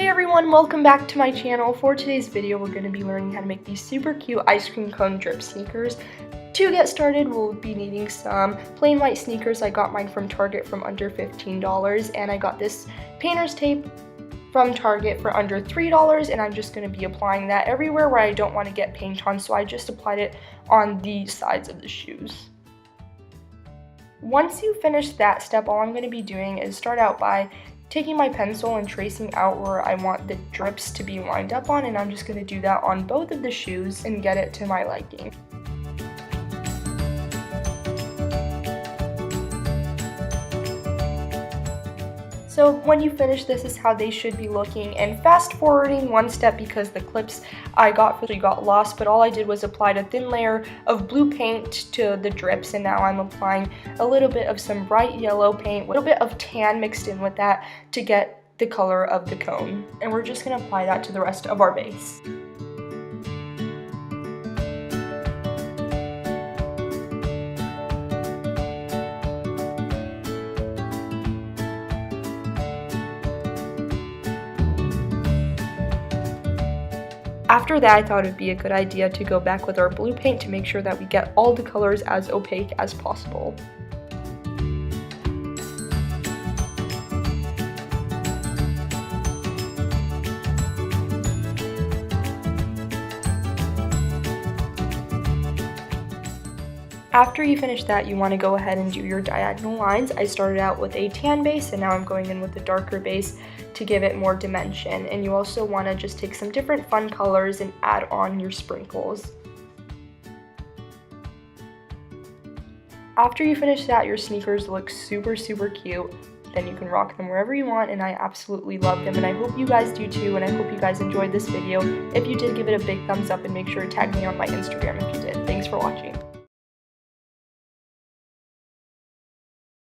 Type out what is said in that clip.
Hey everyone, welcome back to my channel. For today's video, we're going to be learning how to make these super cute ice cream cone drip sneakers. To get started, we'll be needing some plain white sneakers. I got mine from Target from under $15, and I got this painter's tape from Target for under $3, and I'm just going to be applying that everywhere where I don't want to get paint on, so I just applied it on the sides of the shoes. Once you finish that step, all I'm going to be doing is start out by taking my pencil and tracing out where I want the drips to be lined up on, and I'm just going to do that on both of the shoes and get it to my liking. So when you finish, this is how they should be looking, and fast forwarding one step because the clips I got lost, but all I did was apply a thin layer of blue paint to the drips, and now I'm applying a little bit of some bright yellow paint, a little bit of tan mixed in with that to get the color of the cone, and we're just going to apply that to the rest of our base. After that, I thought it would be a good idea to go back with our blue paint to make sure that we get all the colors as opaque as possible. After you finish that, you want to go ahead and do your diagonal lines. I started out with a tan base, and now I'm going in with a darker base to give it more dimension. And you also want to just take some different fun colors and add on your sprinkles. After you finish that, your sneakers look super cute. Then you can rock them wherever you want, and I absolutely love them, and I hope you guys do too, and I hope you guys enjoyed this video. If you did, give it a big thumbs up and make sure to tag me on my Instagram if you did. Thanks for watching.